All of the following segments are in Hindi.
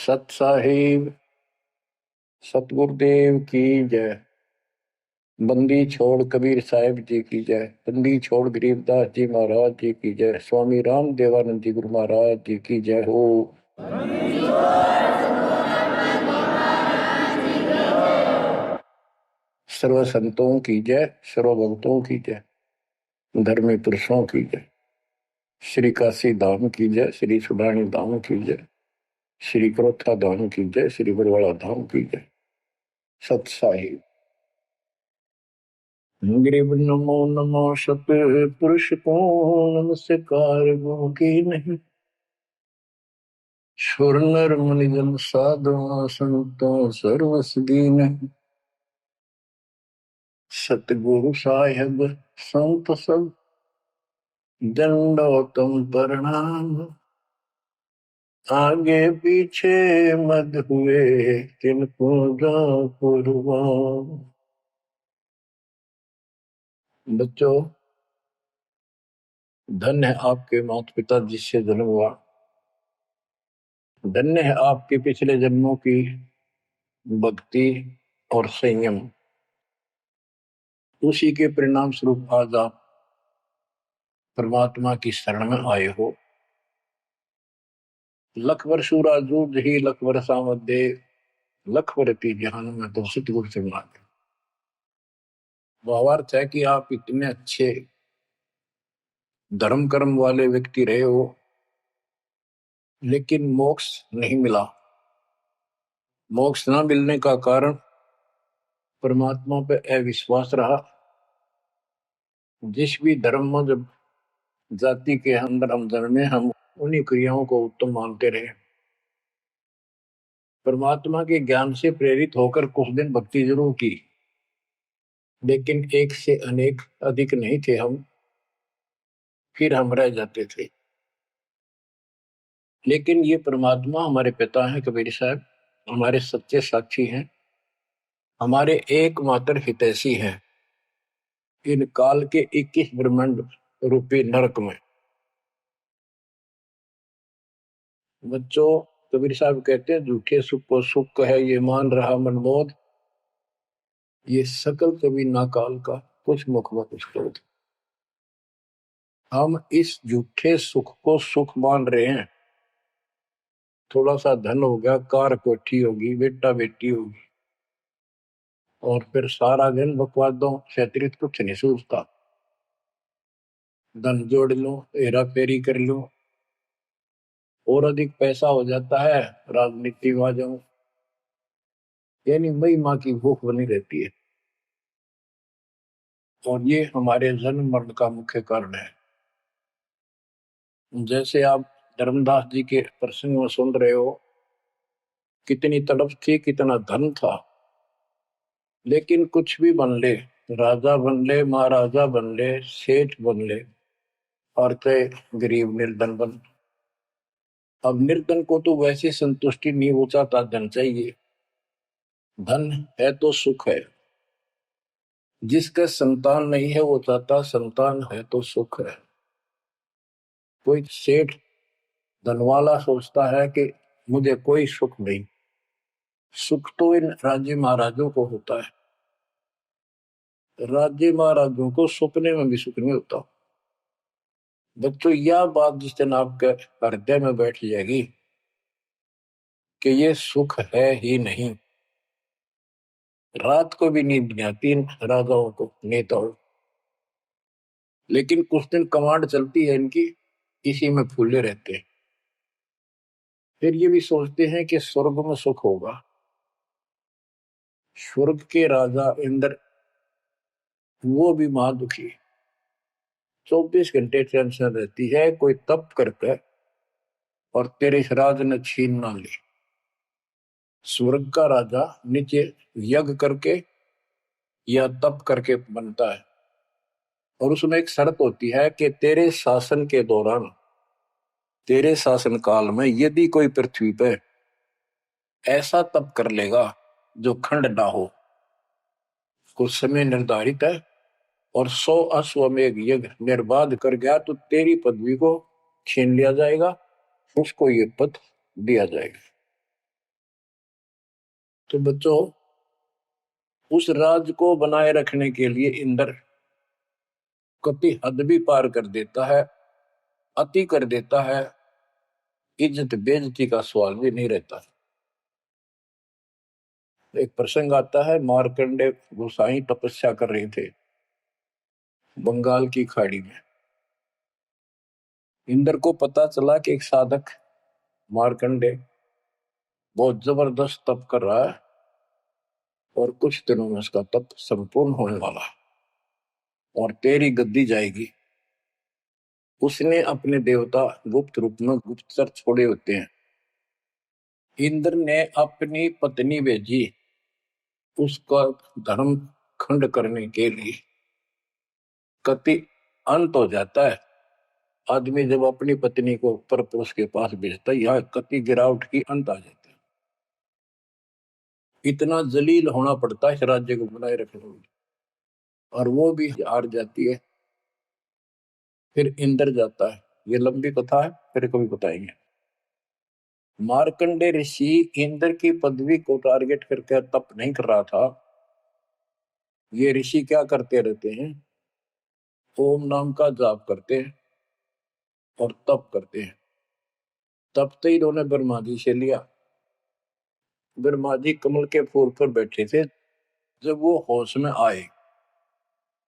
सत साहिब सतगुरुदेव की जय। बंदी छोड़ कबीर साहिब जी की जय। बंदी छोड़ गरीबदास जी महाराज जी की जय। स्वामी राम देवानंद जी गुरु महाराज जी की जय हो। सर्व संतों की जय, सर्व भक्तों की जय, धर्मी पुरुषों की जय। श्री काशी धाम की जय, श्री सुडानी धाम की जय, श्री क्रोथा धाम की जय, श्री बरवाड़ा धाम की जय। सत साहिब गिरिव नमो नमो सत पुरुष को नमस्कार गो की नहीं। सुर नर मुनि जन साधु संतों सर्वस दीन। सतगुरु साहिब संत सब दंडोतम प्रणाम। आगे पीछे मत हुए तिनको कुर्बान। बच्चों, धन्य है आपके माता पिता जिससे जन्म हुआ। धन्य है आपके पिछले जन्मों की भक्ति और संयम। उसी के परिणाम स्वरूप आज आप परमात्मा की शरण में आए हो। लख वर्षूरा जूझ ही लख वर्षा मध्य लख वर्ती जहान में तो सतगुरु से मांगे। भावार्थ है कि आप इतने अच्छे धर्म कर्म वाले व्यक्ति रहे हो, लेकिन मोक्ष नहीं मिला। मोक्ष न मिलने का कारण परमात्मा पे अविश्वास रहा। जिस भी धर्म में जब जाति के अंदर हम जन्मे, हम उन्हीं क्रियाओं को उत्तम मानते रहे। परमात्मा के ज्ञान से प्रेरित होकर कुछ दिन भक्ति जरूर की, लेकिन एक से अनेक अधिक नहीं थे हम, फिर हम रह जाते थे। लेकिन ये परमात्मा हमारे पिता हैं कबीर साहब, हमारे सच्चे साक्षी हैं, हमारे एकमात्र हितैषी हैं इन काल के 21 ब्रह्मांड रूपी नरक में। बच्चों, कबीर साहब कहते हैं झूठे सुख को सुख कहे ये मान रहा मनमोद। ये सकल कभी ना काल का कुछ मुख में कुछ क्रोध। हम इस झूठे सुख को सुख मान रहे हैं। थोड़ा सा धन हो गया, कार कोठी होगी, बेटा बेटी होगी, और फिर सारा दिन बकवादों से अतिरिक्त कुछ नहीं सूझता। धन जोड़ लो, हेरा फेरी कर लो, और अधिक पैसा हो जाता है, राजनीति में आ जाऊं, यानी मई माँ की भूख बनी रहती है। और ये हमारे जन्म मरण का मुख्य कारण है। जैसे आप धर्मदास जी के प्रसंग में सुन रहे हो, कितनी तड़प थी, कितना धन था, लेकिन कुछ भी बन ले, राजा बन ले, महाराजा बन ले, सेठ बन ले, और चाहे गरीब निर्धन बन। अब निर्धन को तो वैसे संतुष्टि नहीं हो चाहता, धन चाहिए। धन है तो सुख है। जिसका संतान नहीं है वो चाहता संतान है तो सुख है। कोई सेठ धनवाला सोचता है कि मुझे कोई सुख नहीं। सुख तो इन राज्य महाराजों को होता है। राज्य महाराजों को सपने में भी सुख नहीं होता। बच्चों, यह बात जिस दिन आपके हृदय में बैठ जाएगी कि ये सुख है ही नहीं, रात को भी नींद नहीं आती इन राजाओं को, नेताओं। लेकिन कुछ दिन कमांड चलती है इनकी, इसी में फूले रहते हैं। फिर ये भी सोचते हैं कि स्वर्ग में सुख होगा। स्वर्ग के राजा इंद्र, वो भी महादुखी, 24 घंटे टेंशन रहती है, कोई तप करता है और तेरे इस राज ने छीन ना ले। स्वर्ग का राजा नीचे यज्ञ करके या तप करके बनता है, और उसमें एक शर्त होती है कि तेरे शासन के दौरान, तेरे शासन काल में यदि कोई पृथ्वी पर ऐसा तप कर लेगा जो खंड ना हो, कुछ समय निर्धारित है, और 100 अश्वमेघ यज्ञ निर्बाध कर गया, तो तेरी पदवी को छीन लिया जाएगा, उसको ये पद दिया जाएगा। तो बच्चों, उस राज को बनाए रखने के लिए इंद्र कति हद भी पार कर देता है, अति कर देता है, इज्जत बेइज्जती का सवाल भी नहीं रहता। एक प्रसंग आता है, मार्कंडे गोसाई तपस्या कर रहे थे बंगाल की खाड़ी में। इंद्र को पता चला कि एक साधक मार्कंडे बहुत जबरदस्त तप कर रहा है और कुछ दिनों में उसका तप संपूर्ण होने वाला है और तेरी गद्दी जाएगी। उसने अपने देवता गुप्त रूप में गुप्तचर छोड़े होते हैं। इंद्र ने अपनी पत्नी भेजी उसका धर्म खंड करने के लिए। कति अंत हो जाता है आदमी जब अपनी पत्नी को परपुरुष के पास भेजता है, यह कति गिरावट की अंत आ जाता है। इतना जलील होना पड़ता है इस राज्य को बनाए रखने में, और वो भी हार जाती है। फिर इंद्र जाता है। ये लंबी कथा है, फिर कभी बताएंगे। मार्कंडे ऋषि इंद्र की पदवी को टारगेट करके तप नहीं कर रहा था। ये ऋषि क्या करते रहते हैं, ओम नाम का जाप करते हैं और तप करते हैं। तप तो इन्होंने ब्रह्मा जी से लिया। ब्रह्मा जी कमल के फूल पर बैठे थे। जब वो होश में आए,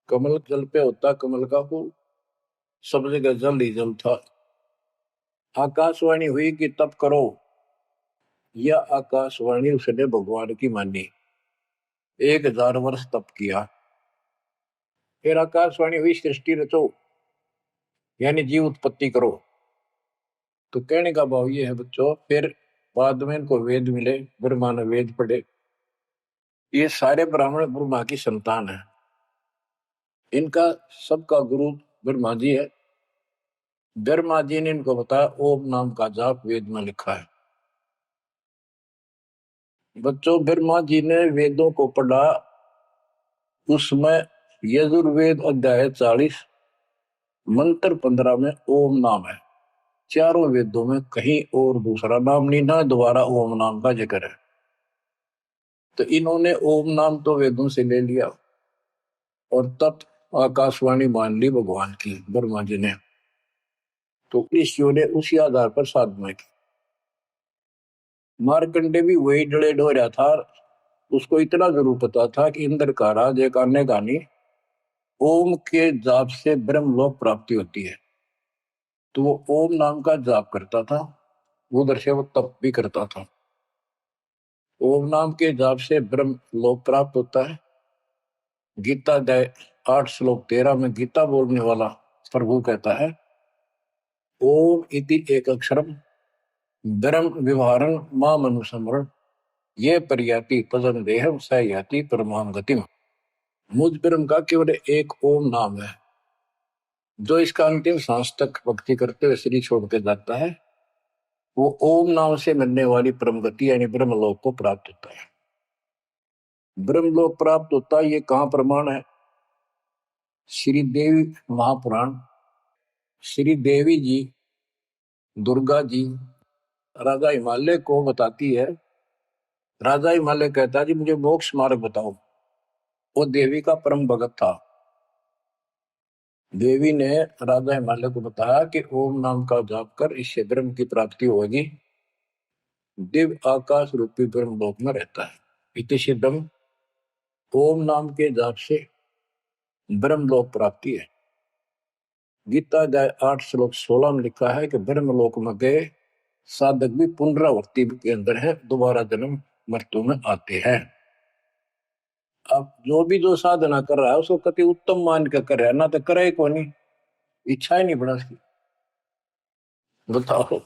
कमल जल पे होता कमल का फूल, सब जगह जल ही जल था। आकाशवाणी हुई कि तप करो। यह आकाशवाणी उसने भगवान की मानी। 1000 वर्ष तप किया। फिर आकाशवाणी हुई सृष्टि रचो, यानी जीव उत्पत्ति करो। तो कहने का भाव ये है बच्चों, फिर बाद में इनको वेद मिले, ब्रह्मा ने वेद पढ़े। ये सारे ब्राह्मण ब्रह्मा की संतान है। इनका सबका गुरु ब्रह्मा जी है। ब्रह्मा जी ने इनको बताया ओम नाम का जाप वेद में लिखा है। बच्चों, ब्रह्मा जी ने वेदों को पढ़ा। उसमें यजुर्वेद अध्याय 40 मंत्र 15 में ओम नाम है। चारों वेदों में कहीं और दूसरा नाम नहीं, ना दोबारा ओम नाम का जिक्र है। तो इन्होंने ओम नाम तो वेदों से ले लिया और तब आकाशवाणी मान ली भगवान की ब्रह्मा जी ने। तो ऋषियों ने उसी आधार पर साधना की। मार्कंडे भी वही डले डो रहा था। उसको इतना जरूर पता था कि इंद्र का राज एक अन्य गानी ओम के जाप से ब्रह्मलोक प्राप्ति होती है। तो वो ओम नाम का जाप करता था, उधर से वो तप भी करता था। ओम नाम के जाप से ब्रह्म लोक प्राप्त होता है। गीता अध्याय 8 श्लोक 13 में गीता बोलने वाला प्रभु कहता है, ओम इति एक अक्षरम ब्रह्म विवहारं माम अनुस्मरण ये पर्याति पदम देहम स याति परमाम गतिम। मुझ ब्रह्म का केवल एक ओम नाम है, जो इसका अंतिम सांस तक भक्ति करते हुए शरीर छोड़ के जाता है, वो ओम नाम से मिलने वाली परम गति यानी ब्रह्मलोक को प्राप्त होता है। ब्रह्मलोक प्राप्त होता है, ये कहां प्रमाण है? श्री देवी महापुराण। श्री देवी जी दुर्गा जी राजा हिमालय को बताती है। राजा हिमालय कहता है जी मुझे मोक्ष मार्ग बताओ। वो देवी का परम भगत था। देवी ने राजा हिमालय को बताया कि ओम नाम का जाप कर इससे ब्रह्म की प्राप्ति होगी। दिव्य आकाश रूपी ब्रह्म लोक में रहता है। इति सिद्धम, ओम नाम के जाप से ब्रह्म लोक प्राप्ति है। गीता अध्याय 8 श्लोक 16 में लिखा है कि ब्रह्म लोक में गए साधक भी पुनरावृत्ति के अंदर है, दोबारा जन्म मृत्यु में आते हैं। अब जो साधना कर रहा है उसको कति उत्तम मान के कर रहा है, ना तो करे को नहीं, इच्छा ही नहीं बना उसकी। बताओ,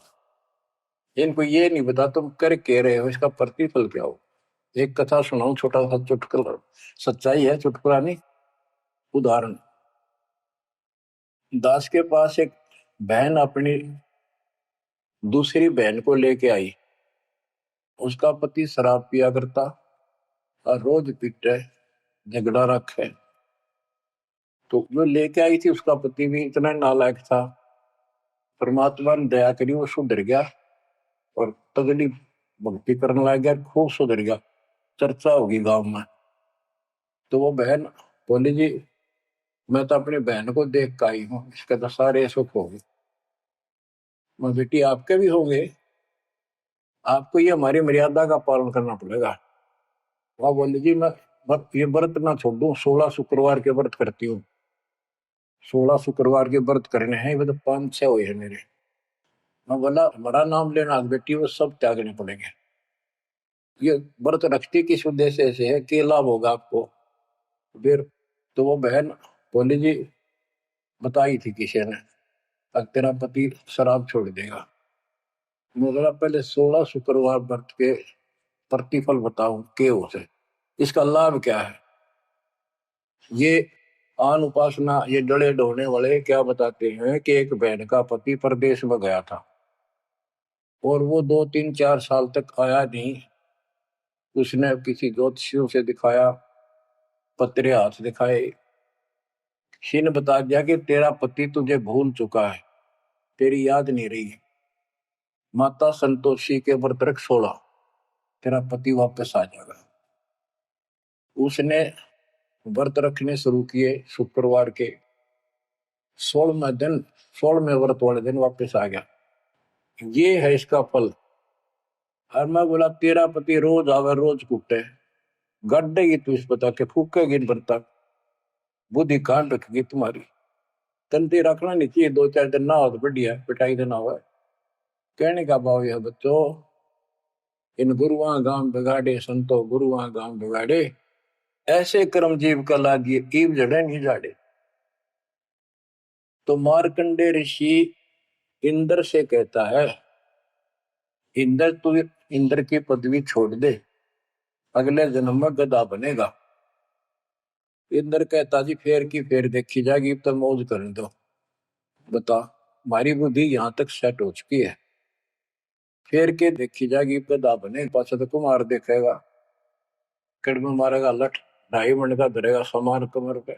इनको ये नहीं बता तुम कर के रहे हो, इसका प्रतिफल क्या हो। एक कथा सुनाऊं, छोटा सा चुटकुला, सच्चाई है, चुटकुला नहीं, उदाहरण। दास के पास एक बहन अपनी दूसरी बहन को लेके आई। उसका पति शराब पिया करता और रोज पीटे, झगड़ा रखे। तो जो लेके आई थी उसका पति भी इतना नालायक था, परमात्मा ने दया करी, वो सुधर गया और तगड़ी भक्ति करने लग गया, खूब सुधर गया। चर्चा होगी गांव में। तो वो बहन बोली जी मैं तो अपनी बहन को देख के आई हूँ, इसके तो सारे सुख हो गए। मैं बेटी आपके भी होंगे, आपको ये हमारी मर्यादा का पालन करना पड़ेगा। वह बोली जी मैं ये व्रत ना छोड़ू, 16 शुक्रवार के व्रत करती हूँ। 16 शुक्रवार के व्रत करने हैं, वो तो 5-6 हुए हैं मेरे। मैं बोला हमारा नाम लेना बेटी वो सब त्यागने पड़ेंगे। ये व्रत रखती किस उद्देश्य से है, कि लाभ होगा आपको। फिर तो वो बहन बोली जी बताई थी किसी ने, अब तेरा पति शराब छोड़ देगा। मैं बोला पहले 16 शुक्रवार व्रत के प्रतिफल बताऊं के उसे, इसका लाभ क्या है। ये आन उपासना ये डले ढोने वाले क्या बताते हैं कि एक बहन का पति परदेश में गया था और वो 2-3-4 साल तक आया नहीं। उसने किसी ज्योतिषियों से दिखाया, पत्रे हाथ दिखाए, किसी ने बता दिया कि तेरा पति तुझे भूल चुका है, तेरी याद नहीं रही। माता संतोषी के व्रत रख 16, तेरा पति वापस आ जाएगा। उसने व्रत रखने शुरू किए शुक्रवार के 16वें दिन, 16वें व्रत वाले दिन वापस आ गया। ये है इसका फल। और मैं बोला तेरा पति रोज आवे रोज कूटे, गड्ढेगी तू इस बता के फूकेगी इन बर्तन, बुद्धि कान रखेगी तुम्हारी। तंती रखना नहीं चाहिए, 2-4 दिन ना हो तो बढ़िया, पिटाई देना हुआ। कहने का भाव यह बच्चों, इन गुरुआ गांव बिगाड़े संतो गुरुआ गांव बिगाड़े, ऐसे कर्म जीव का लागिए ईव जड़े नहीं जाड़े। तो मार्कंडे ऋषि इंद्र से कहता है, इंद्र तू इंद्र की पदवी छोड़ दे, अगले जन्म में गधा बनेगा। इंद्र कहता जी फेर की फेर देखी जाएगी, तो मौज करने दो। बता हमारी बुद्धि यहाँ तक सेट हो चुकी है, फेर के देखी जाएगी, गधा बने पाछा तो कुमार देखेगा, कड़म मारेगा लठ, 2.5 मिनट का धरेगा समान कमर पे।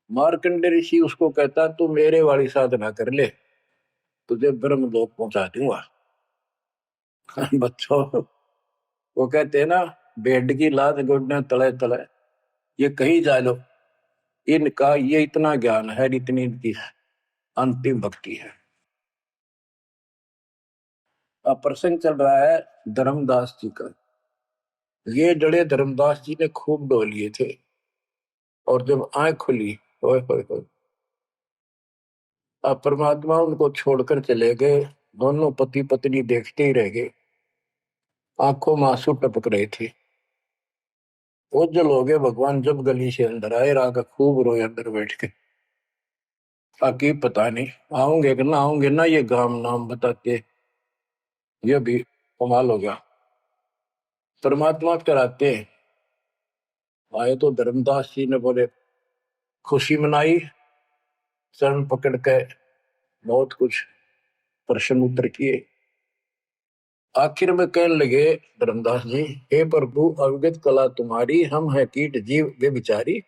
मार्कंडे ऋषि उसको कहता तू मेरे वाली साधना कर ले, तुझे ब्रह्मलोक पहुंचा दूंगा। बच्चों वो कहते हैं ना, बेड की लात गोडने तले तले, ये कहीं जा लो, इनका ये इतना ज्ञान है, इतनी इनकी अंतिम भक्ति है। अब प्रसंग चल रहा है धर्मदास जी का। ये जड़े धर्मदास जी ने खूब डो लिए थे, और जब आंख खुली होए होए होए, अब परमात्मा उनको छोड़कर चले गए। दोनों पति पत्नी देखते ही रह गए, आंखों में आंसू टपक रहे थे। ओझल हो गए भगवान जब गली से अंदर आए, राग खूब रोए अंदर बैठ के। ताकि पता नहीं आऊंगे कि ना आऊंगे ना, ये गांव नाम बताते, ये भी कमाल हो गया। परमात्मा कराते आए तो धर्मदास जी ने बोले खुशी मनाई, चरण पकड़ के बहुत कुछ प्रश्न उत्तर किए। आखिर में कहने लगे धर्मदास जी, हे प्रभु अवगत कला तुम्हारी, हम है कीट जीव वे बिचारी,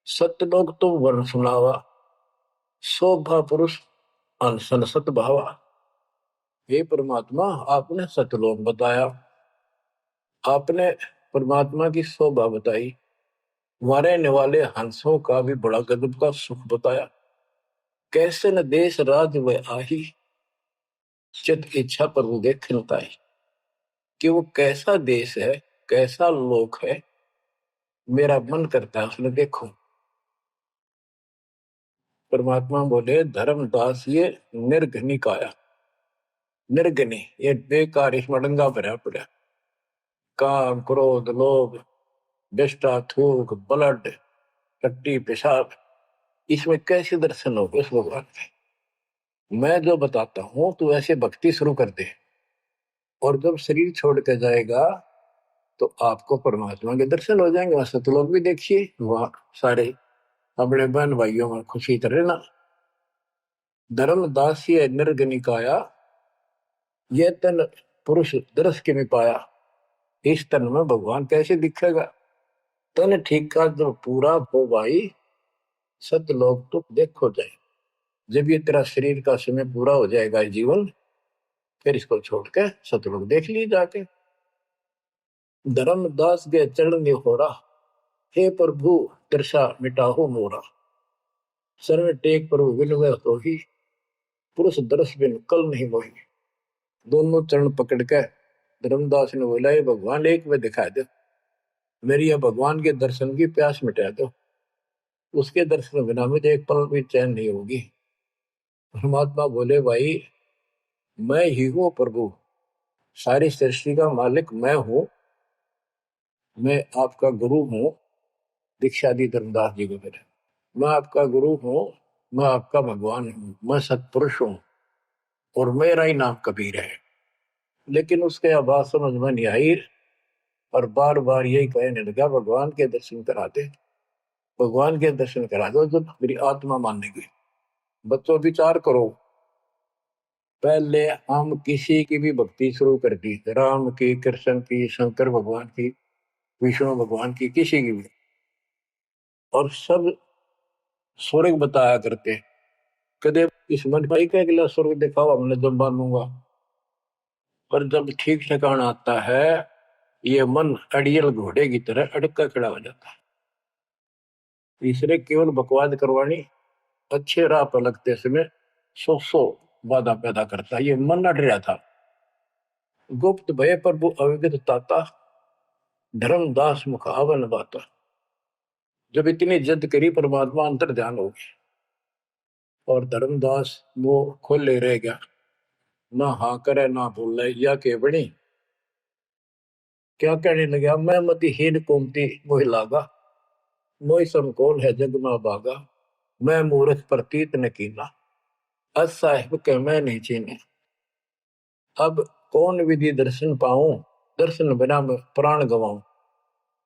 सत्यलोक तुम वर्ण सुनावा, शोभा पुरुष अनशन सत भावा। हे परमात्मा आपने सत्यलोक बताया, आपने परमात्मा की शोभा बताई, रहने वाले हंसों का भी बड़ा गजब का सुख बताया। कैसे न देश राज व आही, चित इच्छा प्रभु देख ताई। कि वो कैसा देश है, कैसा लोक है, मेरा मन करता है उसने देखो। परमात्मा बोले धर्मदास ये निर्घनी काया, निर्घनी ये बेकार, इसमें डंगा भरा पड़ा, काम क्रोध लोभ विष्टा थूक ब्लड टट्टी पेशाब, इसमें कैसे दर्शन हो उस भगवान के। मैं जो बताता हूं तू ऐसे भक्ति शुरू कर दे, और जब शरीर छोड़ के जाएगा तो आपको परमात्मा के दर्शन हो जाएंगे। वहां सतलोक भी देखिए, वहां सारे अपने बहन भाइयों में खुशी करे ना। धर्मदास ये निर्गनिकाया, ये तन पुरुष दरस के में पाया, इस तन में भगवान कैसे दिखेगा। तन ठीक का जब पूरा हो भाई, सतलोक तो देखो जाए। जब ये तेरा शरीर का समय पूरा हो जाएगा जीवन, फिर इसको छोड़ के सतलोक देख ली जाके। धर्मदास के चरण होरा, हे प्रभु दर्शा मिटाहो मोरा। शरण टेक प्रभु विनवै तो ही, पुरुष दर्श बिन कल नहीं मोही। दोनों चरण पकड़ के धर्मदास ने बोला, ये भगवान एक में दिखा दो, मेरी यह भगवान के दर्शन की प्यास मिटा दो, उसके दर्शन बिना मुझे एक पल भी चैन नहीं होगी। परमात्मा बोले, भाई मैं ही हूं प्रभु, सारी सृष्टि का मालिक मैं हूं, मैं आपका गुरु हूं। दीक्षा दी धर्मदास जी को मेरे, मैं आपका गुरु हूं, मैं आपका भगवान हूं, मैं सत्पुरुष हूं और मेरा ही नाम कबीर है। लेकिन उसके आवाज समझ में नहीं आई और बार बार यही कहने लगा, भगवान के दर्शन करा दे, भगवान के दर्शन करा दो जो मेरी आत्मा मानेगी। बच्चों विचार करो, पहले हम किसी की भी भक्ति शुरू कर दी, राम की, कृष्ण की, शंकर भगवान की, विष्णु भगवान की, किसी की भी, और सब स्वर्ग बताया करते। कदे इस मन भाई का अगला स्वर्ग दिखाओ, हमने जब मानूंगा। पर जब ठीक ठिकाना आता है, ये मन अड़ियल घोड़े की तरह अड़का खड़ा हो जाता है। तीसरे केवल बकवाद करवानी, अच्छे राह पर लगते समय सौ वादा पैदा करता है। ये मन अड़ रहा था। गुप्त भय प्रभु अविगत ताता, धर्मदास मुख आवन बाता। जब इतनी जिद करी, परमात्मा अंतर ध्यान हो गया और धर्मदास वो खोले रह गया, ना हाँ करे ना बोले, या के बड़ी क्या कहने लगा, मैं मति हीन कोमती मोहि लागा, मोहि समकोल है जग में बागा, मैं मूर्ख प्रतीत न कीना, अस साहिब के मैं नहीं चीने। अब कौन विधि दर्शन पाऊं, दर्शन बिना मैं प्राण गवाऊं।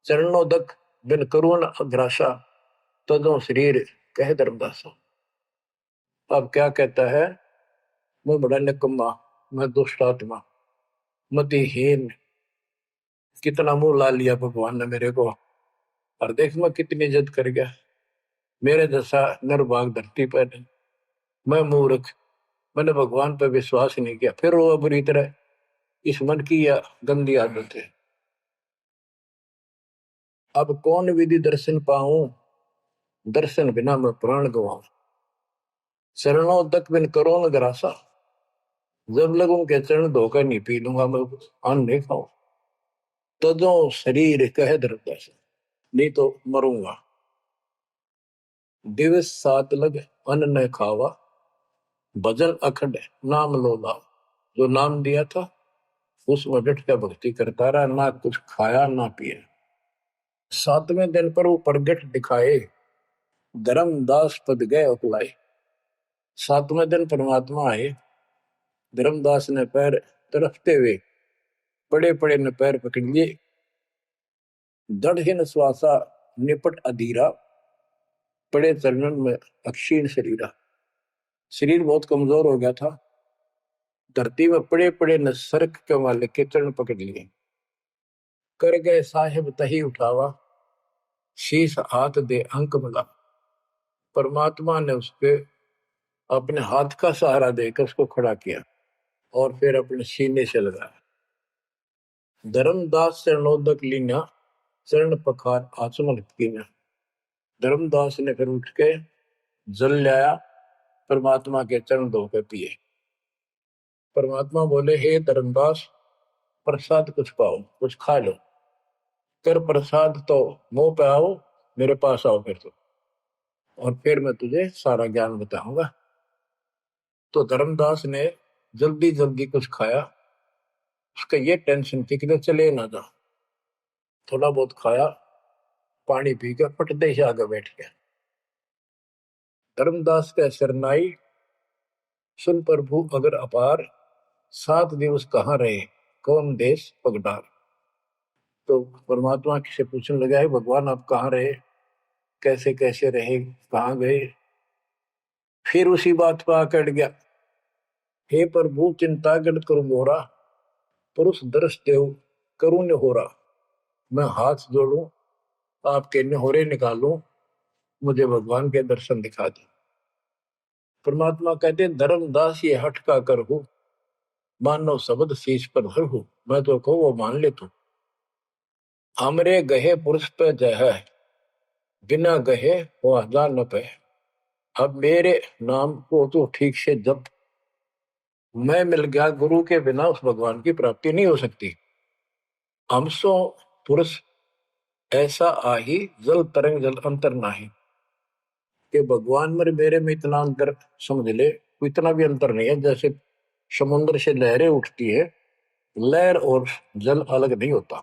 चरणोदक बिन करुण अग्रासा, तदो शरीर कह धर्मदासा। अब क्या कहता है, मैं बड़ा निकम्मा, मैं दुष्ट आत्मा, मतिहीन, कितना मुंह ला लिया भगवान ने मेरे को, और देख मैं कितनी जिद कर गया, मेरे जैसा निर्भाग धरती पर नहीं। मैं मूर्ख, मैंने भगवान पर विश्वास नहीं किया, फिर वो बुरी तरह। इस मन की यह गंदी आदत है। अब कौन विधि दर्शन पाऊं, दर्शन बिना मैं प्राण गवाऊं। चरणों तक बिन करो न ग्रासा, जब लगूं के चरण धोकर नहीं पी लूंगा मैं, अन्न नहीं खाऊं। तजो शरीर कह धर्मदास, नहीं तो मरूंगा। दिवस सात लग अन्न न खावा, भजन अखंड नाम लोला। जो नाम दिया था उसमें डट के भक्ति करता रहा, ना कुछ खाया ना पिया। सातवें दिन पर वो प्रगट दिखाए, धर्मदास पद गए उकलाए। सातवें दिन परमात्मा आए, धर्मदास ने पैर तरफते हुए पड़े पड़े ने पैर पकड़ लिए। दृढ़ श्वासा निपट अधीरा, पड़े चरणन में अक्षीण शरीरा। शरीर बहुत कमजोर हो गया था, धरती में पड़े पड़े न सरक के मालिक के चरण पकड़ लिए। कर गए साहिब तही उठावा, शीश हाथ दे अंक मिला। परमात्मा ने उसके अपने हाथ का सहारा देकर उसको खड़ा किया और फिर अपने सीने से लगाया। धर्मदास चरणोदक लीना, चरण पखार आचमन कीना। धर्मदास ने फिर उठ के जल लाया, परमात्मा के चरण धोकर पिए। परमात्मा बोले, हे धर्मदास, प्रसाद कुछ पाओ, कुछ खा लो। कर प्रसाद तो मुंह पे आओ, मेरे पास आओ फिर तो, और फिर मैं तुझे सारा ज्ञान बताऊंगा। तो धर्मदास ने जल्दी जल्दी कुछ खाया। उसका ये टेंशन थी कि चले ना जा। थोड़ा बहुत खाया, पानी पी कर पटदे से आगे बैठ गया। धर्मदास का शरनाई, सुन प्रभु अगर अपार, 7 दिवस कहाँ रहे, कौन देश पगडार। तो परमात्मा से पूछने लगा, है भगवान आप कहाँ रहे, कैसे कैसे रहे, कहाँ गए। फिर उसी बात पर आकर गया, हे प्रभु चिंता गण करो मोरा, पुरुष दर्श देव करुण्य हो रहा। मैं हाथ जोड़ू, आपके निहोरे निकालूं, मुझे भगवान के दर्शन दिखा दे। परमात्मा कहते, धर्मदास ये हट का कर हो, मानो शब्द शीश पर धर हो। मैं तो कहूँ वो मान ले तू, हमरे गहे पुरुष पे जय है, बिना गहे वो हजार न पे। अब मेरे नाम को तो ठीक से जब, मैं मिल गया गुरु के बिना उस भगवान की प्राप्ति नहीं हो सकती। हमसो पुरुष ऐसा आही, जल तरंग जल अंतर नाही। कि भगवान मेरे में इतना अंतर समझ ले, इतना भी अंतर नहीं है। जैसे समुद्र से लहरें उठती है, लहर और जल अलग नहीं होता।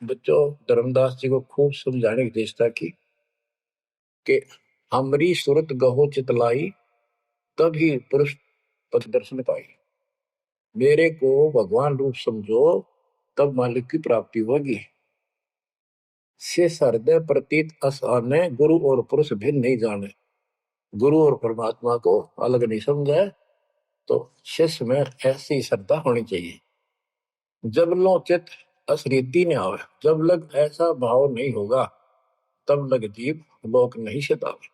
बच्चों, धर्मदास जी को खूब समझाने की चेष्टा की कि हमरी सूरत गहो चितलाई, तभी पुरुष पथ दर्शन पाई। मेरे को भगवान रूप समझो, तब मालिक की प्राप्ति होगी। से हृदय प्रतीत असाने, गुरु और पुरुष भिन्न नहीं जाने। गुरु और परमात्मा को अलग नहीं समझा, तो शिष्य में ऐसी श्रद्धा होनी चाहिए। जब लो चित असरीति ने आवे, जब लग ऐसा भाव नहीं होगा, तब लग जीव लोक नहीं सतावे।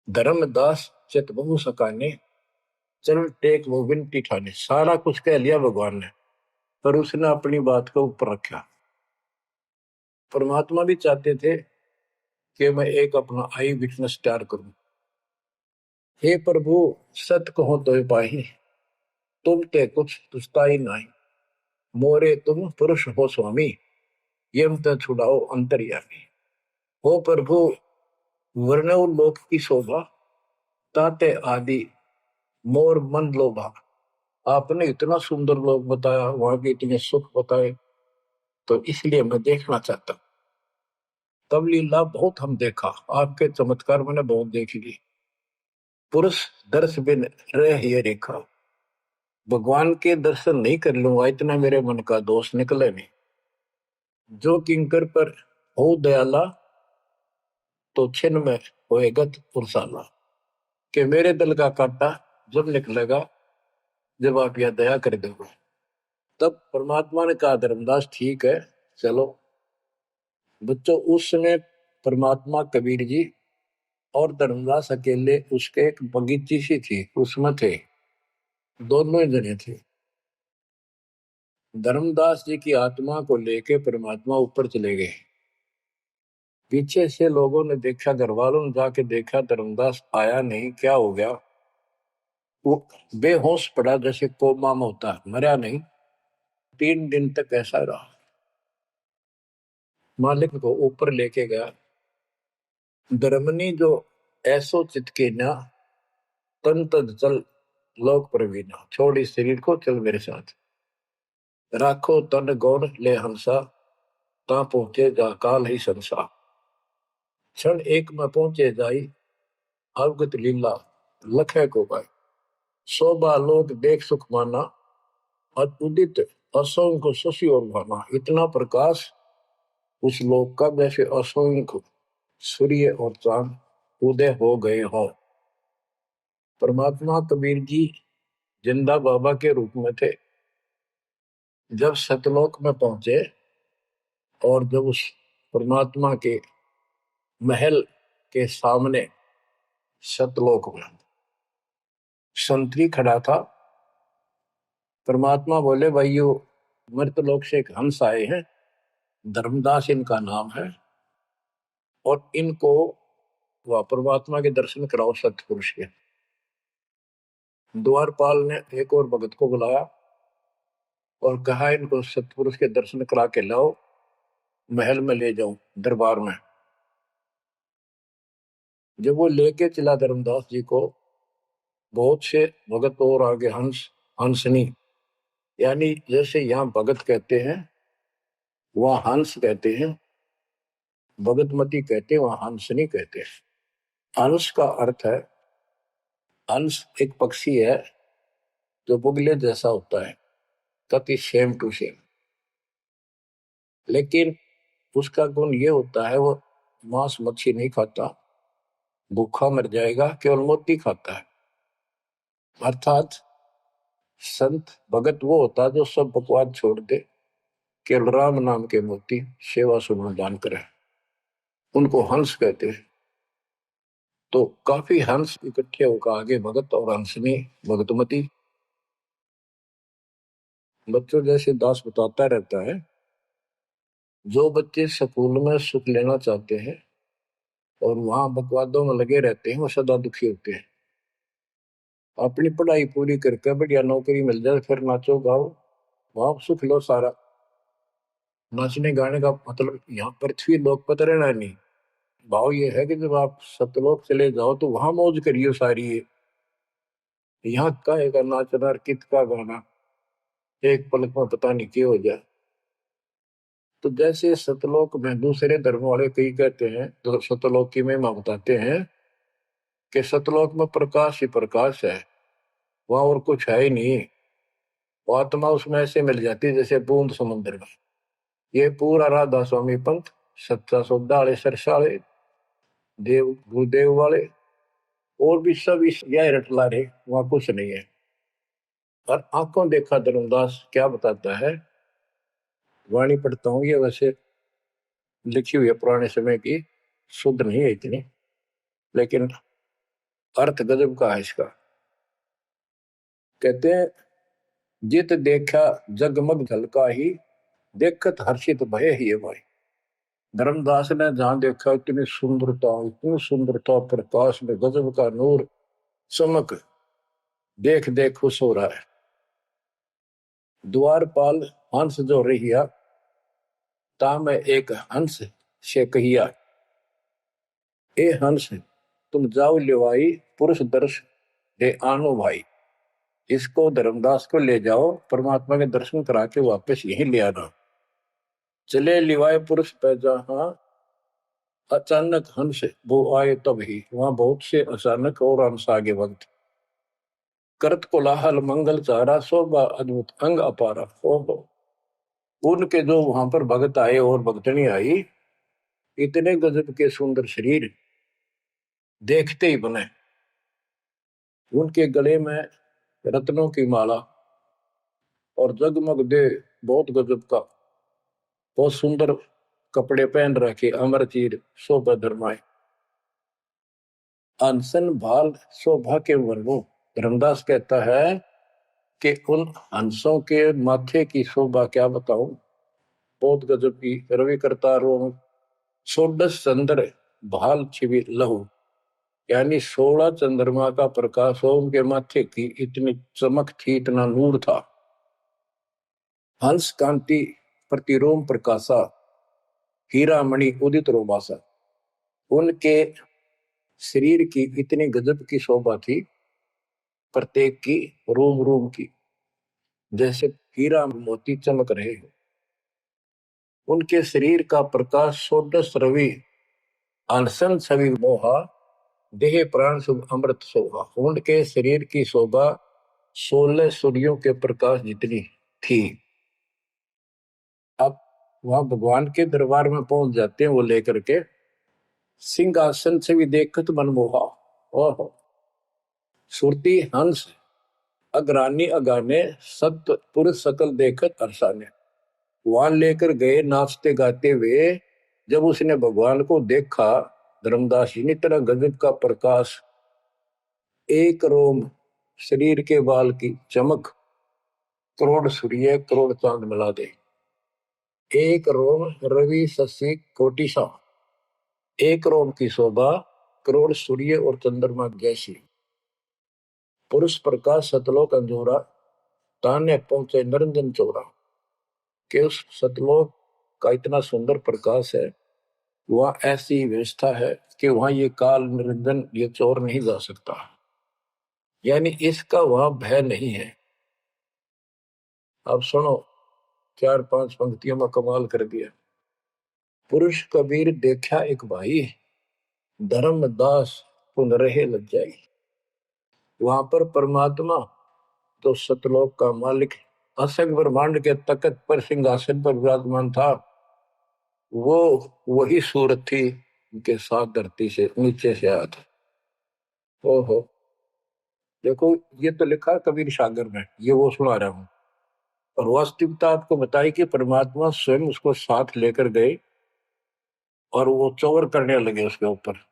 धर्मदास चित बहु सकाने, चल टेक वो विनती ठाने। सारा कुछ कह लिया भगवान ने, पर उसने अपनी बात को ऊपर रखा। परमात्मा भी चाहते थे कि मैं एक अपना आई विटनेस तैयार करूं। हे प्रभु, सत कहो तो पाही, तुम ते कुछ तुझता ही नहीं। मोरे तुम पुरुष हो स्वामी, यम ते छुड़ाओ अंतर्यामी। हो प्रभु, वर्णव लोक की शोभा, ताते आदि मोर मन लोभा। आपने इतना सुंदर लोक बताया, वहां के इतने सुख बताए, तो इसलिए मैं देखना चाहता हूं। तब लीला बहुत हम देखा, आपके चमत्कार मैंने बहुत देख ली। पुरुष दर्श बिन रह ये रेखा, भगवान के दर्शन नहीं कर लूंगा, इतना मेरे मन का दोष निकले नहीं। जो किंकर पर हो दयाला, तो छिन्न में होएगा पुरसाला। कि मेरे दिल का कांटा जब निकलेगा, जब आप यह दया कर दोगे। तब परमात्मा ने कहा, धर्मदास ठीक है, चलो। बच्चों, उस समय परमात्मा कबीर जी और धर्मदास अकेले, उसके एक बगीची सी थी, उसमें थे, दोनों ही जने थे। धर्मदास जी की आत्मा को लेके परमात्मा ऊपर चले गए। पीछे से लोगों ने देखा, घर वालों ने जाके देखा, धर्मदास आया नहीं, क्या हो गया। वो बेहोश पड़ा, जैसे कोमा में होता है, मरा नहीं। 3 दिन तक ऐसा रहा। मालिक को ऊपर लेके गया। धर्मनी जो ऐसो चितके ना, तन तद चल लोक प्रवीणा। छोड़ इस शरीर को, चल मेरे साथ। राखो तन गौर ले हंसा, ता पहुंचे जा काल ही संसा। क्षण एक में पहुंचे जाई, अवगत लीला लखे को पाए। शोभा लोक देख सुख माना, उदित असंख्य शशि और भाना। इतना प्रकाश उस लोक का, जैसे असंख्य सूर्य और चांद उदय हो गए हो। परमात्मा कबीर जी जिंदा बाबा के रूप में थे। जब सतलोक में पहुंचे, और जब उस परमात्मा के महल के सामने सतलोक में संतरी खड़ा था, परमात्मा बोले, भाइयों, मृतलोक से एक हंस आए हैं, धर्मदास इनका नाम है, और इनको वह परमात्मा के दर्शन कराओ सतपुरुष के। द्वारपाल ने एक और भगत को बुलाया और कहा, इनको सतपुरुष के दर्शन करा के लाओ, महल में ले जाओ, दरबार में। जब वो लेके चला धर्मदास जी को, बहुत से भगत और आगे हंस हंसनी, यानी जैसे यहाँ भगत कहते हैं, वहां हंस कहते हैं, भगतमती कहते हैं, वहां हंसनी कहते हैं। हंस का अर्थ है, हंस एक पक्षी है जो बुगले जैसा होता है, कति सेम टू सेम। लेकिन उसका गुण ये होता है, वो मांस मच्छी नहीं खाता, भूखा मर जाएगा, केवल मोती खाता है। अर्थात संत भगत वो होता है जो सब बकवाद छोड़ दे, केवल राम नाम के मोती सेवा सुमन दान करे, उनको हंस कहते हैं। तो काफी हंस इकट्ठे होकर आगे भगत और हंसनी भगतमती। बच्चों, जैसे दास बताता रहता है जो बच्चे स्कूल में सुख लेना चाहते हैं और वहां बकवादों में लगे रहते हैं वो सदा दुखी होते हैं। अपनी पढ़ाई पूरी करके बढ़िया नौकरी मिल जाए फिर नाचो गाओ, वहां सुख लो सारा। नाचने गाने का मतलब यहाँ पृथ्वी लोक पर रहना नहीं। भाव ये है कि जब आप सतलोक चले जाओ तो वहां मौज करियो सारी है। यहाँ काहे का नाचना और कित का गाना, एक पलक में पता नहीं क्या हो जाए। तो जैसे सतलोक में दूसरे धर्म वाले कई कहते हैं, तो सतलोक की महिमा बताते हैं कि सतलोक में प्रकाश ही प्रकाश है, वहां और कुछ है ही नहीं। वो आत्मा उसमें ऐसे मिल जाती है जैसे बूंद समुद्र में। ये पूरा राधा स्वामी पंथ, सच्चा सौदा वाले, सरसाले, देव गुरुदेव वाले और भी सब इस यह रटला रहे, वहां कुछ नहीं है। और आंखों देखा धर्मदास क्या बताता है, वाणी पढ़ता हूँ, ये वैसे लिखी हुई है पुराने समय की, शुद्ध नहीं है इतनी, लेकिन अर्थ गजब का है इसका। कहते हैं, जित देखा जगमग झलका ही, देखत हर्षित भय ही है भाई। धर्मदास ने जहां देखा इतनी सुंदरता प्रकाश में गजब का नूर चमक, देख देख खुश हो रहा है। द्वारपाल हंस जो रहिया, ता में एक हंस से कहिया, ए हंस तुम जाओ लिवाई, पुरुष दर्श दे आनो भाई। इसको धर्मदास को ले जाओ, परमात्मा के दर्शन करा के वापस यहीं ले आना। चले लिवाए पुरुष पे जहां, अचानक हंस वो आए तब ही, वहां बहुत से अचानक और हंस आगे वक्त। करत कोलाहल मंगल चारा, शोभा अद्भुत अंग अपारा। ओहो, उनके जो वहां पर भगत आए और भगतनी आई, इतने गजब के सुंदर शरीर देखते ही बने। उनके गले में रत्नों की माला और जगमग दे, बहुत गजब का, बहुत सुंदर कपड़े पहन रखे, अमर चीर शोभा धर्माए। अनसन भाल शोभा के वर्णों, धर्मदास कहता है कि उन हंसों के माथे की शोभा क्या बताऊं, बहुत गजब की। रवि करतारों षोडश चंद्र भाल छिवि लहू, यानी 16 चंद्रमा का प्रकाश हो उनके माथे की, इतनी चमक थी, इतना नूर था। हंस कांति प्रतिरोम प्रकाशा, हीरा मणि उदित रोमासा। उनके शरीर की इतनी गजब की शोभा थी, प्रत्येक की रोम रोम की जैसे हीरा मोती चमक रहे हो। उनके शरीर का प्रकाश षोडश रवि, अनशन छवि मोहा, देह प्राण शुभ अमृत शोभा। उनके शरीर की शोभा 16 सूर्यों के प्रकाश जितनी थी। अब वहां भगवान के दरबार में पहुंच जाते हैं वो लेकर के, सिंहासन से भी देखत मनमोहा। ओहो, सुरती हंस अग्रानी अगाने, सत्य पुरुष सकल देखत अरसाने। वहां लेकर गए नाचते गाते हुए, जब उसने भगवान को देखा, धर्मदास जी ने तरह गजब का प्रकाश, एक रोम शरीर के बाल की चमक, करोड़ सूर्य करोड़ चांद मिला दे। एक रोम रवि शशि कोटि सा, एक रोम की शोभा करोड़ सूर्य और चंद्रमा जैसी। पुरुष प्रकाश सतलोक अंजोरा, ताने पहुंचे निरंजन चोरा। कि उस सतलोक का इतना सुंदर प्रकाश है, वह ऐसी व्यवस्था है कि वहां ये काल निरंजन ये चोर नहीं जा सकता, यानी इसका वहां भय नहीं है। अब सुनो, 4-5 पंक्तियों में कमाल कर दिया। पुरुष कबीर देखा एक भाई, धर्मदास पुन रहे लज्जाई। वहां पर परमात्मा तो सतलोक का मालिक, असंग ब्रह्मांड के तकत पर सिंहासन पर विराजमान था, वो वही सूरत थी उनके साथ धरती से नीचे से आया था। ओहो, देखो ये तो लिखा कबीर सागर में, ये वो सुना रहा हूं। और वास्तविकता आपको बताई कि परमात्मा स्वयं उसको साथ लेकर गए और वो चौर करने लगे उसके ऊपर।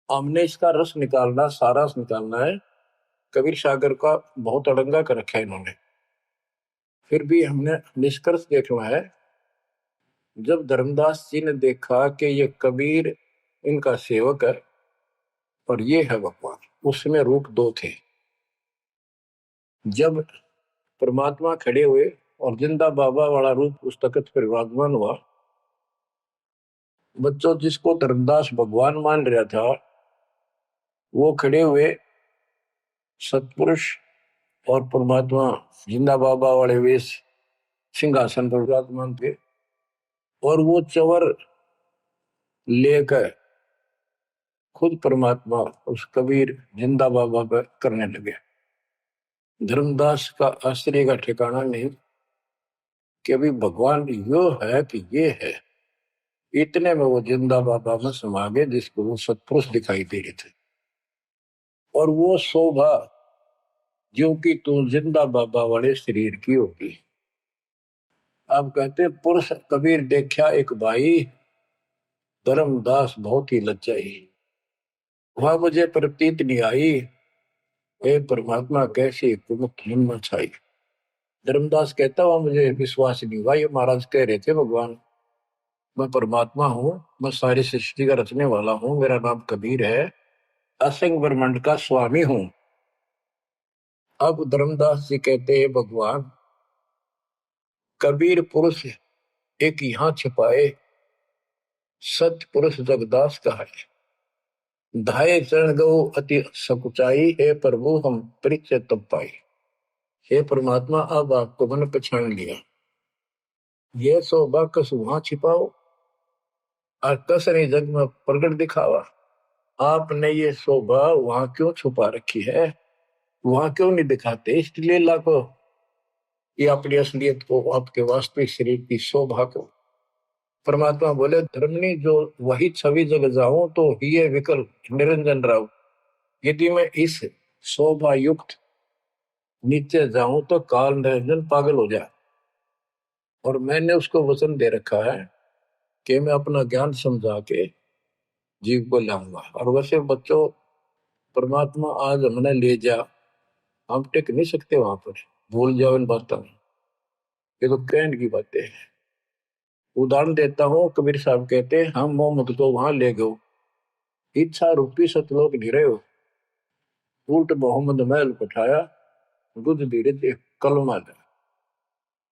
हमने इसका रस निकालना, सारा रस निकालना है। कबीर सागर का बहुत अड़ंगा कर रखा है इन्होंने, फिर भी हमने निष्कर्ष देखना है जब धर्मदास जी ने देखा कि ये कबीर इनका सेवक है और ये है भगवान, उसमें रूप दो थे। जब परमात्मा खड़े हुए और जिंदा बाबा वाला रूप उस तख्त पर विराजमान हुआ, बच्चों जिसको धर्मदास भगवान मान रहा था वो खड़े हुए सतपुरुष और परमात्मा जिंदा बाबा वाले वेश सिंहासन पर विराजमान थे, और वो चवर लेकर खुद परमात्मा उस कबीर जिंदा बाबा पर करने लगे। धर्मदास का आश्चर्य का ठिकाना नहीं कि अभी भगवान यो है कि ये है। इतने में वो जिंदा बाबा में समा गए जिसको वो सतपुरुष दिखाई दे रहे थे, और वो शोभा जो कि तू जिंदा बाबा वाले शरीर की होगी। अब कहते पुरुष कबीर देखा एक भाई, धर्मदास बहुत ही लज्जाई, वहां मुझे प्रतीत नहीं आई, हे परमात्मा कैसी कुमुख हिम्मत छाई। धर्मदास कहता हुआ मुझे विश्वास नहीं हुआ, ये महाराज कह रहे थे भगवान मैं परमात्मा हूँ, मैं सारी सृष्टि का रचने वाला हूँ, मेरा नाम कबीर है, असंग ब्रह्मांड का स्वामी हूँ। अब धर्मदास जी कहते हैं भगवान कबीर पुरुष एक यहाँ छिपाए, सत्य पुरुष जगदास का है, धाये चरण गो अति सकुचाई, हे प्रभु हम परिचय तब पाई। हे परमात्मा अब आपको मैंने पहचान लिया, ये शोभा कस वहां छिपाओ और कस नहीं जग में प्रगट दिखावा। आपने ये शोभा वहां क्यों छुपा रखी है, वहां क्यों नहीं दिखाते इष्ट लीला को, ये अपनी असलियत को, आपके वास्तविक शरीर की शोभा को। परमात्मा बोले धर्मनी जो वही छवि जग जाऊं तो ही विकल निरंजन राव, यदि मैं इस शोभा युक्त नीचे जाऊं तो काल निरंजन पागल हो जाए। और मैंने उसको वचन दे रखा है कि मैं अपना ज्ञान समझा के जीव को लाऊंगा। और वैसे बच्चों परमात्मा आज हमने ले जा, हम टिक नहीं सकते वहां पर, भूल जाओ इन बातों में, ये तो कहने की बातें हैं। उदाहरण देता हूँ, कबीर साहब कहते हैं हम मोहम्मद को वहां ले गए, इच्छा रूपी सतलोक नहीं रहे हो, उल्ट मोहम्मद महल उठाया, दूध धीरे धीरे कलमा था।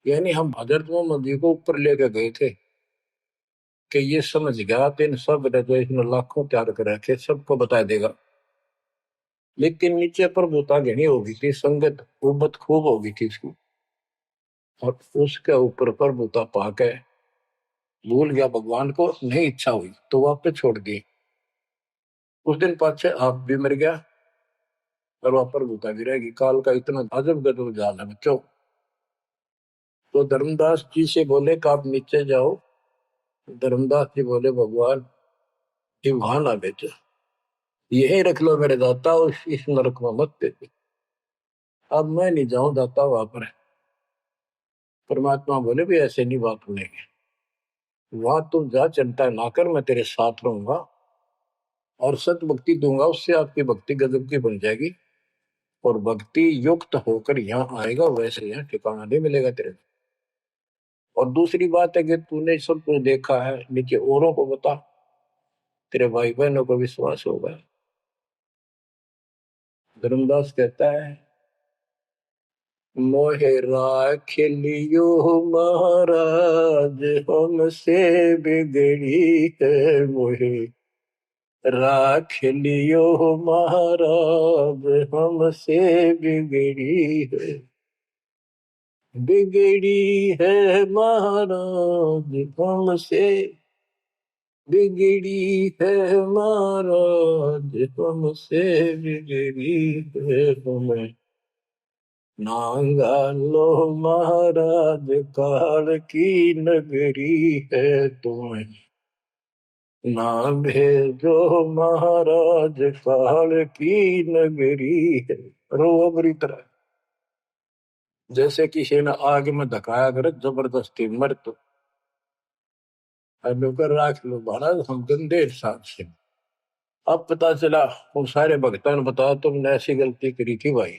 यानी हम हजरत मोहम्मद जी को ऊपर लेके गए थे कि ये समझ गया तो इन सब ने जो इसने लाखों तैयार कर रखे सबको बता देगा। लेकिन नीचे प्रभुता घनी होगी थी, संगत उबत खूब होगी थी इसकी, और उसके ऊपर प्रभुता पाके भूल गया भगवान को, नहीं इच्छा हुई तो वापस छोड़ दी। उस दिन पाछे आप भी मर गया और वहां प्रभुता भी रहेगी। काल का इतना अजब गजब जाल है बच्चों। तो धर्मदास जी से बोले कि आप नीचे जाओ, धर्मदास जी बोले भगवान ये वहां ना बेचो, यही रख लो मेरे दाता, इस नरक में मत दे। अब मैं नहीं जाऊं दाता वहां पर। परमात्मा बोले भी ऐसे नहीं बात सुनेगी, वहां तुम जा चिंता ना कर, मैं तेरे साथ रहूंगा और सत भक्ति दूंगा, उससे आपकी भक्ति गजब की बन जाएगी और भक्ति युक्त होकर यहाँ आएगा, वैसे यहाँ ठिकाना नहीं मिलेगा तेरे। और दूसरी बात है कि तूने सब कुछ देखा है, नीचे औरों को बता, तेरे भाई बहनों को विश्वास होगा। धर्मदास कहता है मोहे राख लियो महाराज हमसे बिगड़ी है, मोहे राख लियो महाराज हमसे बिगड़ी है, बिगड़ी है महाराज हमसे, बिगड़ी है महाराज हमसे, बिगड़ी है हमें नांगा लो महाराज, काल की नगरी है तुम्हें ना भेजो महाराज, काल की नगरी है। रोबरी तरह जैसे किसी ने आग में धकाया करे जबरदस्ती मर तो कर राख लो महाराज, हम गंदे हिसाब से। अब पता चला वो सारे भक्तों ने बताया तुमने ऐसी गलती करी थी भाई,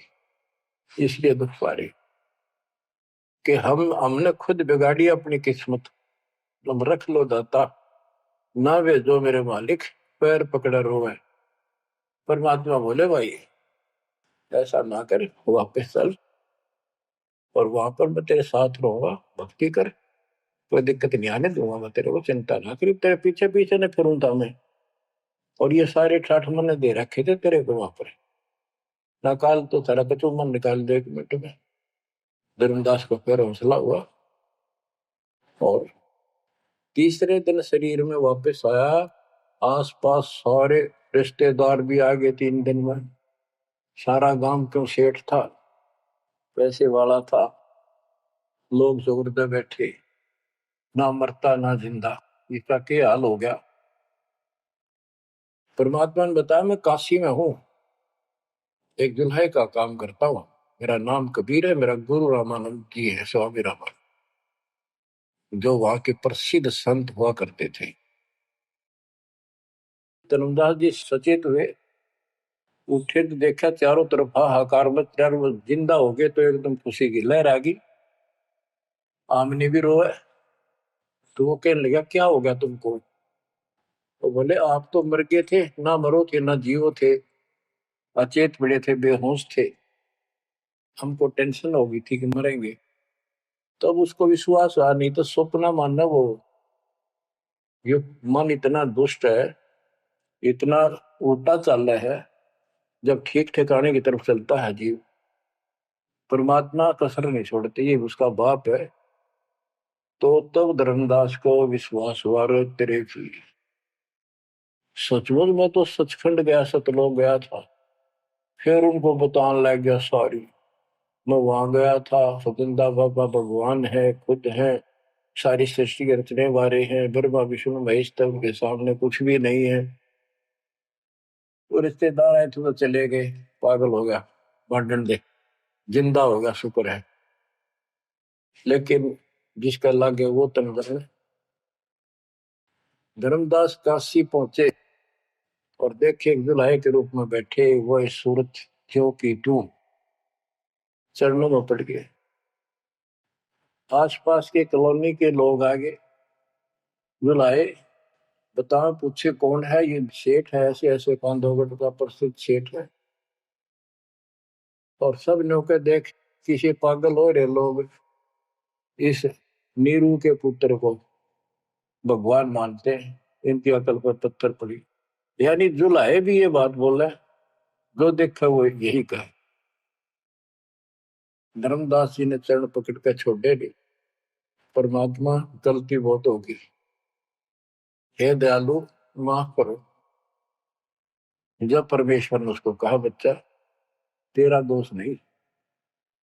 इसलिए दुख पा रही कि हमने खुद बिगाड़ी अपनी किस्मत। तुम रख लो दाता, ना वे जो मेरे मालिक पैर पकड़े रोवे। परमात्मा बोले भाई ऐसा ना कर, वापस चल और वहां पर मैं तेरे साथ रहूंगा, भक्ति कर, कोई दिक्कत नहीं आने दूंगा मैं तेरे को, चिंता ना करी, तेरे पीछे पीछे न फिरूंगा मैं। और ये सारे ठाठ मैंने दे रखे थे तेरे को वहां पर, निकाल तो सारा कचू मन निकाल दे 1 मिनट में। धर्मदास को फिर हौसला हुआ और तीसरे दिन शरीर में वापस आया। आसपास सारे रिश्तेदार भी आ गए 3 दिन में। सारा गांव क्यों सेठ था, पैसे वाला था, लोग जोरदे बैठे, ना मरता ना जिंदा, इसका क्या हाल हो गया। परमात्मा ने बताया मैं काशी में हूं, एक दुल्हे का काम करता हूं, मेरा नाम कबीर है, मेरा गुरु रामानंद जी है, स्वामी रामानंद, जो वहां के प्रसिद्ध संत हुआ करते थे। धर्मदास जी सचेत हुए, उठे तो देखा चारों तरफ हाहाकार मच रहा, वो जिंदा हो गए तो एकदम खुशी की लहर आ गई। आमने भी रोए तो वो कहने लगा क्या हो गया तुमको। तो बोले आप तो मर गए थे, ना मरो थे ना जियो थे, अचेत पड़े थे, बेहोश थे, हमको टेंशन हो गई थी कि मरेंगे। तब उसको विश्वास हुआ, नहीं तो सपना मानना वो, ये मन इतना दुष्ट है, इतना उल्टा चल रहा है, जब ठीक ठिकाने की तरफ चलता है जीव, परमात्मा कसर नहीं छोड़ते, ये उसका बाप है। तो तब धर्मदास को विश्वास हुआ, रे तेरे की सचमुच में तो सचखंड गया, सतलोक गया था। फिर उनको बताने लग गया सारी, मैं वहां गया था, सतंदा बाबा भगवान है, खुद है, सारी सृष्टि के रचने वाले हैं, ब्रह्मा विष्णु महेश, तब के सामने कुछ भी नहीं है। वो रिश्तेदार आए थे तो चले गए, पागल हो गया, भांडन दे, जिंदा हो गया शुक्र है। लेकिन जिसका लागे वो तंग। धर्मदास काशी पहुंचे और देखे दुल्हे के रूप में बैठे वो सूरत क्यों की त्यों चरणों में पड़ गए। आसपास के कॉलोनी के लोग आगे बुलाए, बताओ पूछे कौन है, ये सेठ है, ऐसे ऐसे कांधोगढ़ का प्रसिद्ध सेठ है। और सब नौके देख किसी पागल हो रहे लोग इस नीरू के पुत्र को भगवान मानते हैं, इनकी अकल पर पत्थर पड़ी। यानी जुलाहे भी ये बात बोल रहे, जो देखा वो यही कहे। धर्मदास जी ने चरण पकड़ कर छोड़े नहीं, परमात्मा गलती बहुत होगी, हे दयालु माफ करो। जब परमेश्वर ने उसको कहा बच्चा तेरा दोष नहीं,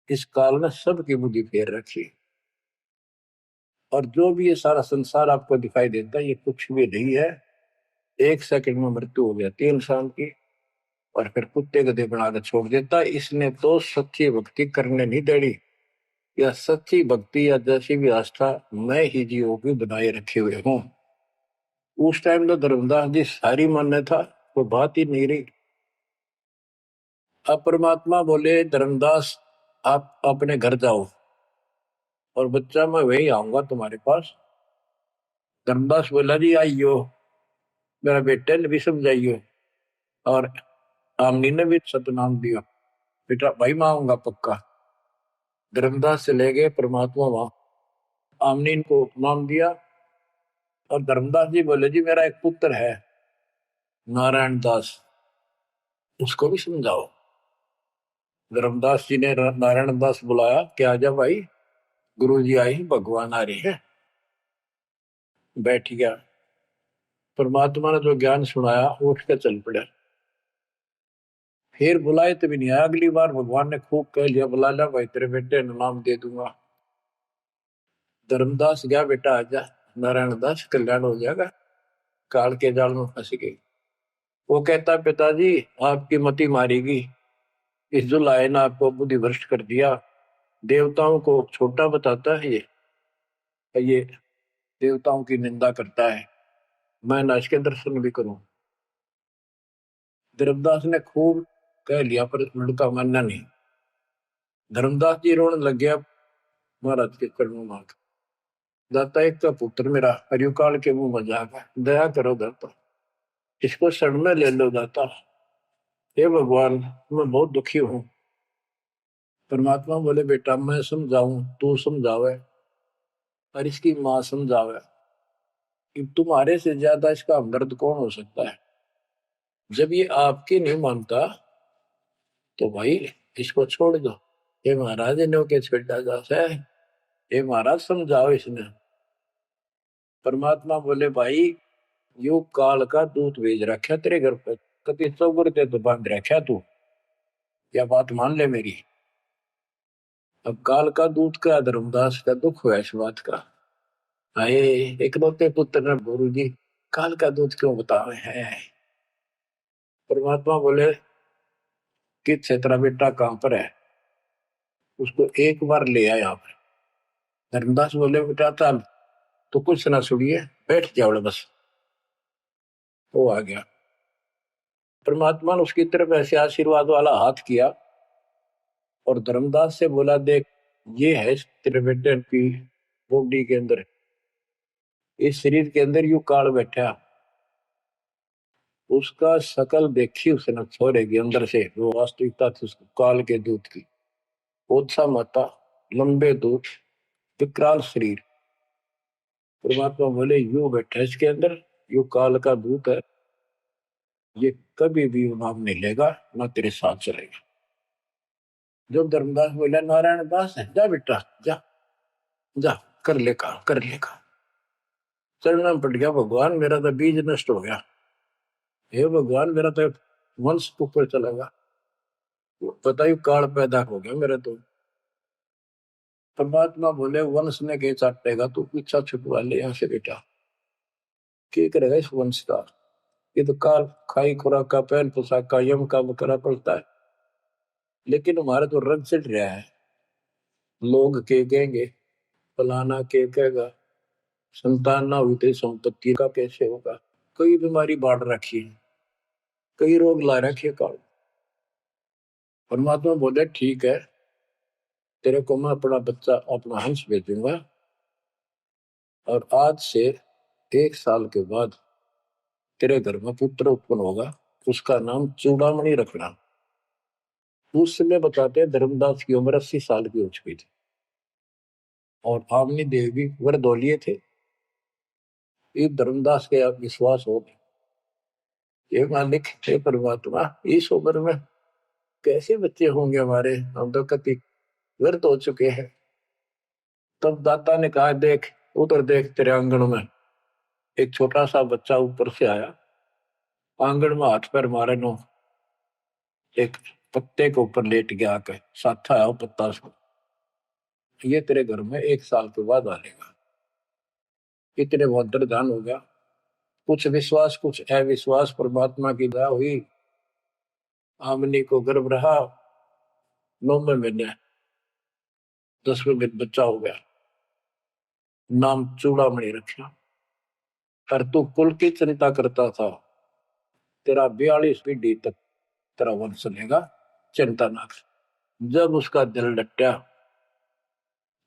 इस काल ने सबकी बुद्धि फेर रखी, और जो भी ये सारा संसार आपको दिखाई देता है ये कुछ भी नहीं है। 1 सेकंड में मृत्यु हो जाती है इंसान की, और फिर कुत्ते गधे बनाकर छोड़ देता है। इसने तो सच्ची भक्ति करने नहीं देनी, या सच्ची भक्ति या जैसी भी आस्था मैं ही जीवों की बनाए रखे हुए हूँ। उस टाइम तो धर्मदास जी सारी मान्यता वो बात ही नहीं रही। अब परमात्मा बोले धर्मदास आप अपने घर जाओ, और बच्चा मैं वही आऊंगा तुम्हारे पास। धर्मदास बोला जी आइयो, मेरा बेटे ने भी समझाइयो, और आमनी ने भी सतनाम दिया, बेटा भाई मैं आऊंगा पक्का। धर्मदास से ले गए परमात्मा वहां, आमनी को नाम दिया। और धर्मदास जी बोले जी मेरा एक पुत्र है नारायण दास, उसको भी समझाओ। धर्मदास जी ने नारायण दास बुलाया कि आजा भाई, गुरु जी आई, भगवान आ रही है। बैठ गया, परमात्मा ने जो ज्ञान सुनाया उठ के चल पड़ा। फिर बुलाए तभी नहीं आया, अगली बार भगवान ने खूब कह लिया बुला ला भाई, तेरे बेटे ने नाम दे दूंगा। धर्मदास गया, बेटा आजा, नारायण दास कल्याण हो जाएगा, काल के जाल में फंस गई। वो कहता पिताजी आपकी मति मारेगी, इस जो लाए ना आपको बुद्धि भ्रष्ट कर दिया, देवताओं को छोटा बताता है ये देवताओं की निंदा करता है, मैं ना इसके दर्शन भी करूं। धर्मदास ने खूब कह लिया पर लड़का मानना नहीं। धर्मदास जी रोने लग गया महाराज के चरणों में। दाता एक का पुत्र मेरा हरियो काल के मुंह में जाकर दया करो दाता, इसको शरण में ले लो दाता। हे भगवान, मैं बहुत दुखी हूं। परमात्मा बोले बेटा मैं समझाऊं तू समझावे और इसकी माँ समझावे, कि तुम्हारे से ज्यादा इसका हमदर्द कौन हो सकता है। जब ये आपकी नहीं मानता तो भाई इसको छोड़ दो। ये महाराज ने के छोड़ा जा है, ये महाराज समझाओ इसने। परमात्मा बोले भाई यू काल का दूत भेज रखा तेरे घर पे, कति चौगर ते तो बांध रखा तू, या बात मान ले मेरी। अब काल का दूत का धर्मदास का दुख हुआ इस बात का। आए इकलौते पुत्र ने गुरु जी काल का दूत क्यों बतावे है। परमात्मा बोले कि तेरा बेटा कहां पर है, उसको एक बार ले आया यहाँ पर। धर्मदास बोले बेटा चल, तो कुछ ना सुनिए, बैठ जाओ बस। वो आ गया। परमात्मा ने उसकी तरफ ऐसे आशीर्वाद वाला हाथ किया और धर्मदास से बोला देख ये है तेरे बेटे की बॉडी के अंदर, इस शरीर के अंदर यू काल बैठा। उसका शकल देखी उसने छोरे के अंदर से, वो वास्तविकता थी उसको काल के दूत की। ओछा माता, लंबे दूत, विकराल शरीर। परमात्मा बोले यू बैठा इसके अंदर, यू काल का दूत है, ये कभी भी नाम नहीं लेगा ना तेरे साथ चलेगा। जब धर्मदास बोला नारायण दास है, जा बेटा जा, जा कर ले काम कर ले काम। चरणों में पड़ गया, भगवान मेरा तो बीज नष्ट हो गया, हे भगवान मेरा तो वंश ऊपर चलेगा, बताइए काल पैदा हो गया मेरा तो। परमात्मा बोले वंश ने के चाटेगा, तू पीछा छुटवा ले यहाँ से बेटा, क्या करेगा इस वंश का। ये तो काल खाई खुराक का पहन पोशाक का यम का बकरा पड़ता है, लेकिन हमारा तो रंग चढ़ रहा है। लोग के कहेंगे, फलाना के कहेगा, संतान ना हुई तो संपत्ति का कैसे होगा। कई बीमारी बांट रखी है, कई रोग ला रखे काल। परमात्मा बोले ठीक है, तेरे को मैं अपना बच्चा अपना हंस भेजूंगा, और आज से 1 साल के बाद तेरे घर में पुत्र उत्पन्न होगा, उसका नाम चूड़ामणि रखना। उस समय बताते हैं धर्मदास की उम्र 80 साल की हो चुकी थी और आमनी देव भी वरदौलिये थे। ये धर्मदास के आप विश्वास हो, ये मालिक हे परमात्मा इस उम्र में कैसे बच्चे होंगे हमारे, हम तो कति व्यर्थ हो चुके हैं। तब दाता ने कहा देख उधर देख, तेरे आंगन में एक छोटा सा बच्चा ऊपर से आया, आंगन में हाथ पैर मारे नो, एक पत्ते के ऊपर लेट गया आके, साथा है वो पत्ता उसको, ये तेरे घर में 1 साल के बाद आएगा। इतने बहुत ध्यान हो गया, कुछ विश्वास कुछ अविश्वास, परमात्मा की दया हुई। आमनी को गर्भ रहा, 9वें महीने 10वें दिन बच्चा हो गया, नाम चूड़ामणि रखा। और तू कुल की चिंता करता था, तेरा 42 पीढ़ी तक तेरा वंश चलेगा, चिंता ना कर। जब उसका दिल डटा,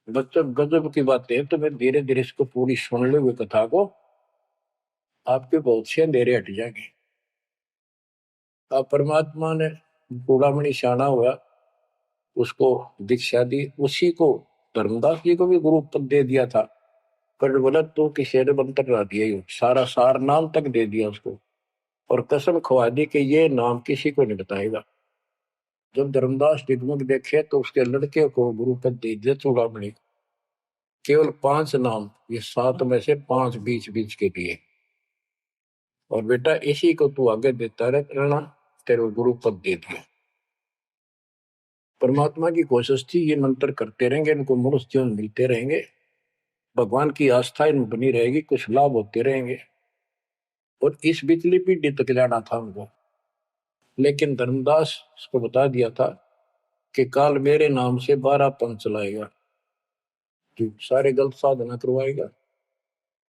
बच्चों गजब की बातें, तो मैं धीरे धीरे इसको पूरी सुन लो कथा को, आपके बहुत से अंधेरे हट जाएंगे। अब परमात्मा ने चूड़ामणि शाना हुआ, उसको दीक्षा दी, उसी को धर्मदास जी को भी गुरु पद दे दिया था। पर बोला तो किसी ने मंत्र ला दिया, सारा सार नाम तक दे दिया उसको, और कसम खवा दी कि ये नाम किसी को नहीं बताएगा। जब धर्मदास डिगमग देखे तो उसके लड़के को गुरु पद दे दिया चूड़ामणि, केवल 5 नाम, ये 7 में से 5 बीच बीच के दिए, और बेटा इसी को तू आगे देता रहना, तेरे गुरु पद दे दिया। परमात्मा की कोशिश थी ये मंत्र करते रहेंगे, इनको मनुष्य जीवन मिलते रहेंगे, भगवान की आस्था इनमें बनी रहेगी, कुछ लाभ होते रहेंगे, और इस बिचली पीढ़ी तक जाना था उनको। लेकिन धर्मदास को बता दिया था कि काल मेरे नाम से 12 पंथ चलाएगा, जो सारे गलत साधना करवाएगा,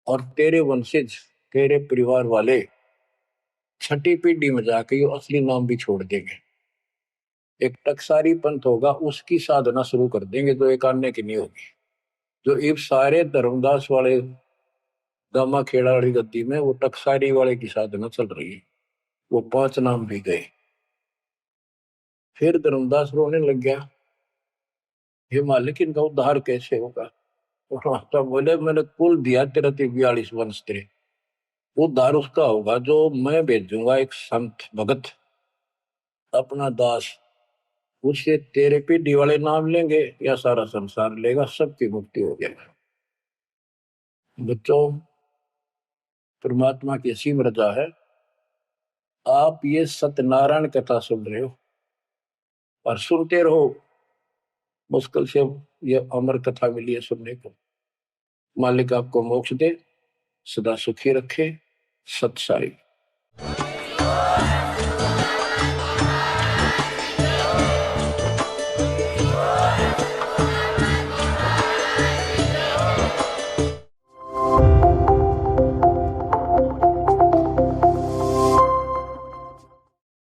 और तेरे वंशज तेरे परिवार वाले 6ठी पीढ़ी में जाके ये असली नाम भी छोड़ देंगे। एक टकसारी पंथ होगा, उसकी साधना शुरू कर देंगे, जो एक आने की नहीं होगी। जो ये सारे धर्मदास वाले दामा खेड़ा वाली गद्दी में वो टकसारी वाले की साधना चल रही है। वो 5 नाम भी गए। फिर धर्मदास रोने लग गया, हे मालिक इनका उद्धार कैसे होगा? तो माता बोले मैंने कुल दिया तेरा 42 वंश तेरे, उद्धार उसका होगा जो मैं भेजूंगा एक संत भगत अपना दास, उससे तेरे पीढ़ी वाले नाम लेंगे या सारा संसार लेगा, सबकी मुक्ति हो जाएगी। बच्चों, परमात्मा की असीम रजा है, आप ये सत्यनारायण कथा सुन रहे हो और सुनते रहो। मुश्किल से ये अमर कथा मिली है सुनने को। मालिक आपको मोक्ष दे, सदा सुखी रखे। सत साई।